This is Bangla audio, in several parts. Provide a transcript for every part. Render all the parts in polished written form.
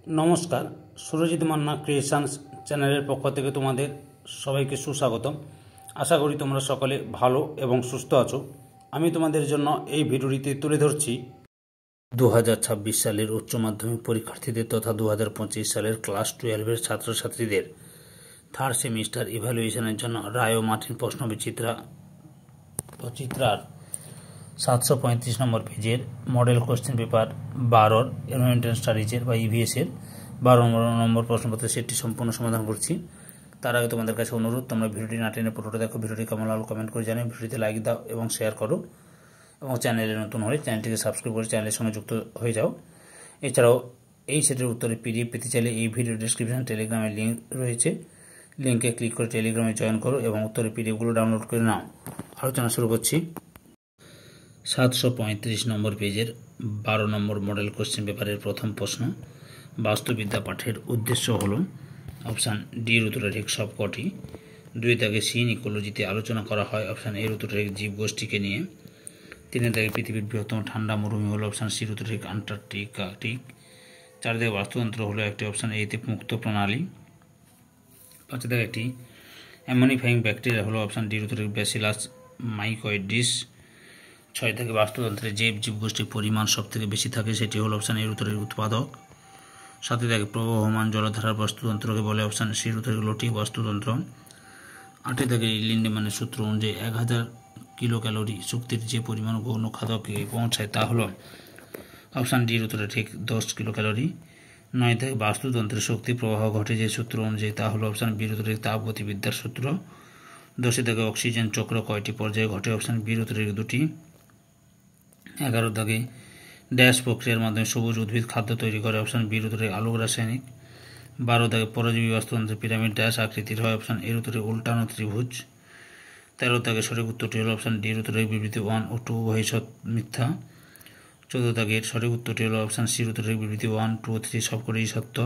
নমস্কার, সুরজিৎ মান্না ক্রিয়েশনস চ্যানেলের পক্ষ থেকে তোমাদের সবাইকে সুস্বাগতম। আশা করি তোমরা সকলে ভালো এবং সুস্থ আছো। আমি তোমাদের জন্য এই ভিডিওটিতে তুলে ধরছি 2026 সালের উচ্চ মাধ্যমিক পরীক্ষার্থীদের তথা 2025 সালের ক্লাস 12-এর ছাত্রছাত্রীদের থার্ড সেমিস্টার ইভ্যালুয়েশনের জন্য রায় ও মার্টিন প্রশ্নবিচিত্রার 735 নম্বর পেজের মডেল কোশ্চেন পেপার 12 এনভায়রনমেন্টাল স্টাডিজের বা ইভিএসের 12 নম্বর প্রশ্নপত্রের সেটটি সম্পূর্ণ সমাধান করছি। তার আগে তোমাদের কাছে অনুরোধ, তোমরা ভিডিওটি না টেনে পুরোটা দেখো। ভিডিওটি কেমন লাগলো কমেন্ট করে জানিও, ভিডিওতে লাইক দাও এবং শেয়ার করো, এবং চ্যানেলে নতুন হলে চ্যানেলটিকে সাবস্ক্রাইব করে চ্যানেলের সঙ্গে যুক্ত হয়ে যাও। এছাড়াও এই সেটের উত্তরে পিডিএফ পেতে চাইলে এই ভিডিও ডেসক্রিপশন টেলিগ্রামের লিঙ্ক রয়েছে, লিঙ্কে ক্লিক করে টেলিগ্রামে জয়েন করো এবং উত্তরের পিডিএফগুলো ডাউনলোড করে নাও। আলোচনা শুরু করছি। 735 নম্বর পেজের 12 নম্বর মডেল কোশ্চেন পেপারের প্রথম প্রশ্ন। বাস্তুবিদ্যা পাঠের উদ্দেশ্য হলো অপশান ডি এর উত্তরে ঠিক সবকটি। 2 দাগে সিন ইকোলজিতে আলোচনা করা হয় অপশান এর উত্তরে ঠিক জীবগোষ্ঠীকে নিয়ে। 3 দাগে পৃথিবীর বৃহত্তম ঠান্ডা মরুভূমি হলো অপশান সির উত্তরে ঠিক আন্টার্কটিকা ঠিক। 4 দাগে বাস্তুতন্ত্র হলো একটি অপশান এতে মুক্ত প্রণালী। 5 দাগে একটি অ্যামোনিফাইং ব্যাকটেরিয়া হলো অপশান ডির উত্তরে ব্যাসিলাস মাইকয়েডিস। 6 থেকে বাস্তুতন্ত্রে যে জীবগোষ্ঠীর পরিমাণ সবথেকে বেশি থাকে সেটি হল অপশান এর উত্তরের উৎপাদক। 7 থেকে প্রবহমান জলধারার বাস্তুতন্ত্রকে বলে অপশান সির উত্তরের লোটিক বাস্তুতন্ত্র। 8 থেকে লিন্ডেম্যানের সূত্র অনুযায়ী 1000 কিলো ক্যালোরি শক্তির যে পরিমাণ গৌণ খাদ্যকে পৌঁছায় তা হল অপশান ডির উত্তরে ঠিক 10 কিলো ক্যালোরি। 9 থেকে বাস্তুতন্ত্রের শক্তি প্রবাহ ঘটে যে সূত্র অনুযায়ী তা হল অপশান বির উত্তরে তাপগতিবিদ্যার সূত্র। 10 থেকে অক্সিজেন চক্র কয়টি পর্যায়ে ঘটে অপশান বির উত্তরে 2টি। 11 দাগে ড্যাশ প্রক্রিয়ার মাধ্যমে সবুজ উদ্ভিদ খাদ্য তৈরি করে অপশান বির উত্তরে আলোক রাসায়নিক। 12 দাগে পরজীবী বাস্তুতন্ত্রের পিরামিড ড্যাশ আকৃতির হয় অপশান এর উত্তরে উল্টানো ত্রিভুজ। 13 দাগে সঠিক উত্তরটি হল অপশান ডির উত্তরে বিবৃতি 1 ও 2 উভয়ই মিথ্যা। 14 দাগের সঠিক উত্তরটি হল অপশান সির উত্তরে বিবৃতি 1, 2 ও 3 সবকটিই সত্য।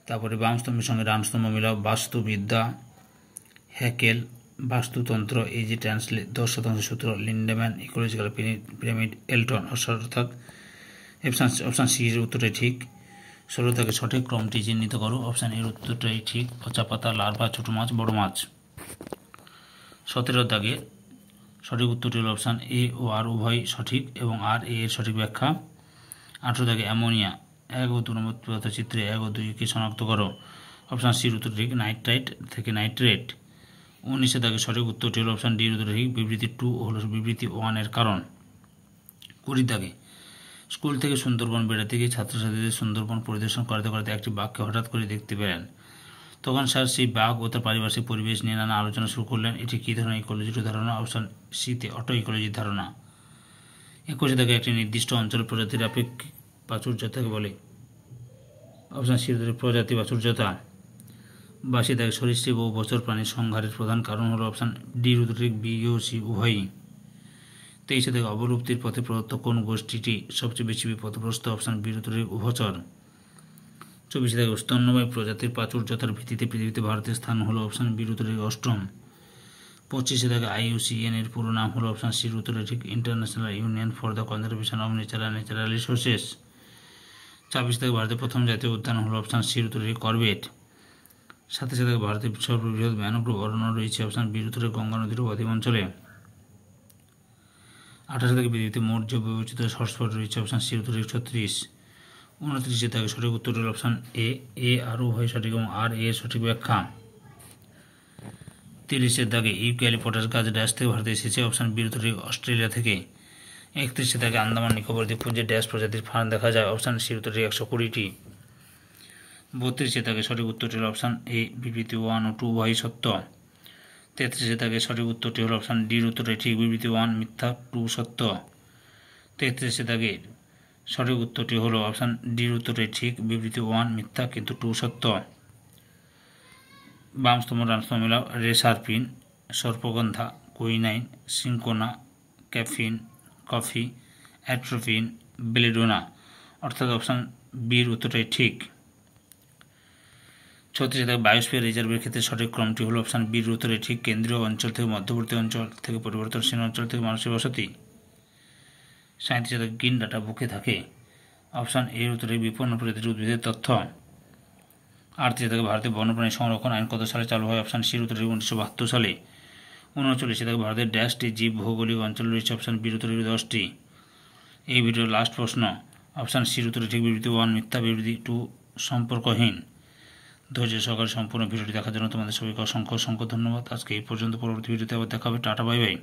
তারপরে বাম স্তম্ভের সঙ্গে ডান স্তম্ভ মিলাও। বাস্তুবিদ্যা হ্যাকেল বাস্তুতন্ত্র এই যে ট্রান্সলেট 10% সূত্র লিন্ডেম্যান ইকোলজিক্যাল পিরামিড এলটন অর্থাৎ অপশান সি এর উত্তরটাই ঠিক। 16 থেকে সঠিক ক্রমটি চিহ্নিত করো অপশান এর উত্তরটাই ঠিক পচা পাতা লার্ভা ছোটো মাছ বড় মাছ। 17 দাগে সঠিক উত্তরটি হল অপশান এ ও আর উভয় সঠিক এবং আর এ এর সঠিক ব্যাখ্যা। 18 দাগে অ্যামোনিয়া 1 ও 2 নম্বর চিত্রে 1 ও 2কে শনাক্ত করো অপশান সির উত্তর ঠিক নাইট্রাইট থেকে নাইট্রেট। 19 দাগে সঠিক উত্তরটি হল অপশান ডির উত্তর ঠিক বিবৃতি 2 হল বিবৃতি 1 এর কারণ। 20 দাগে স্কুল থেকে সুন্দরবন বেড়াতে গিয়ে ছাত্রছাত্রীদের সুন্দরবন পরিদর্শন করতে করতে একটি বাঘকে হঠাৎ করে দেখতে পেলেন। তখন স্যার সেই বাঘ ও তার পারিপার্শ্বিক পরিবেশ নিয়ে নানা আলোচনা শুরু করলেন। এটি কী ধরনের ইকোলজির ধারণা অপশান সিতে অটো ইকোলজির ধারণা। 21 দাগে একটি নির্দিষ্ট অঞ্চলের প্রজাতির আপেক্ষিক প্রাচুর্যতাকে বলে অপশান সি প্রজাতি প্রাচুর্যতা। 22 দাগে সরীসৃপ ও বছর প্রাণীর সংহারের প্রধান কারণ হল অপশান ডির উত্তর বি ও সি উভয়ই। 23 থেকে অবলুপ্তির পথে প্রদত্ত কোন গোষ্ঠীটি সবচেয়ে বেশি বিপদগ্রস্ত অপশান বির উত্তর উভচর। 24 থেকে স্তন্যপায়ী প্রজাতির প্রাচুর্যতার ভিত্তিতে পৃথিবীতে ভারতের স্থান হল অপশান বির উত্তর 8ম। 25 থেকে IUCN এর পুরো নাম হল অপশান সির উত্তর ঠিক international union for the conservation of natural resources. 26 থেকে ভারতের প্রথম জাতীয় উদ্যান হল অপশান সির উত্তর করবেট। 27 থেকে ভারতের সর্ববৃহৎ ম্যানগ্রোভ অরণ্য রয়েছে অপশান বির উত্তরে গঙ্গা নদীর অবদ্বীপ অঞ্চলে। 28 থেকে পৃথিবীতে মোট জৈব বৈচিত্র্য হটস্পট রয়েছে অপশান সির উত্তর 36। 29 থেকে সঠিক উত্তর হল অপশান এ আর উভয় সঠিক এবং আর এ এর সঠিক ব্যাখ্যা। 30 দাগে ইউক্যালিপটাস গাছ ড্যাশ থেকে ভারতে এসেছে অপশান বির উত্তর অস্ট্রেলিয়া থেকে। 31 দাগে আন্দামান নিকোবর দ্বীপপুঞ্জে ড্যাশ প্রজাতির ফার্ন দেখা যায় অপশান সির উত্তর 120টি। 32 দাগে সঠিক উত্তরটি হল অপশান এ বিবৃতি 1 ও 2 উভয়ই সত্য। 33 দাগে সঠিক উত্তরটি হল অপশান ডির উত্তরে ঠিক বিবৃতি 1 মিথ্যা 2 সত্য। 33 দাগে সঠিক উত্তরটি হল অপশান ডির উত্তরে ঠিক বিবৃতি 1 মিথ্যা কিন্তু 2 সত্য। বাম স্তম্ভ ডান স্তম্ভ মিলাও। রেসারপিন, সর্পগন্ধা, quinine, cinchona, caffeine, coffee, atropine, belladonna অর্থাৎ অপশান বির উত্তরটাই ঠিক। 36 থেকে বায়োস্ফিয়ার রিজার্ভের ক্ষেত্রে সঠিক ক্রমটি হল অপশান বির উত্তরে ঠিক কেন্দ্রীয় অঞ্চল থেকে মধ্যবর্তী অঞ্চল থেকে পরিবর্তনশীল অঞ্চল থেকে মানুষের বসতি। 37 থেকে গ্রিন ডাটা বুকে থাকে অপশান এর উত্তরে বিপন্ন প্রজাতির উদ্ভিদের তথ্য। 38 থেকে ভারতের বন্যপ্রাণী সংরক্ষণ আইন কত সালে চালু হয়? অপশান সির উত্তরে 1972 সালে। 39 থেকে ভারতের ড্যাশটি জীব ভৌগোলিক অঞ্চল রয়েছে? অপশান বির উত্তরে 10টি। এই ভিডিওর লাস্ট প্রশ্ন, অপশান সির উত্তরে ঠিক বিবৃতি 1, মিথ্যা বিবৃতি 2, সম্পর্কহীন। ধৈর্য সহকারে সম্পূর্ণ ভিডিওটি দেখার জন্য তোমাদের সবাইকে অসংখ্য অসংখ্য ধন্যবাদ। আজকে এই পর্যন্ত, পরবর্তী ভিডিওতে আবার দেখা হবে। Tata, bye bye.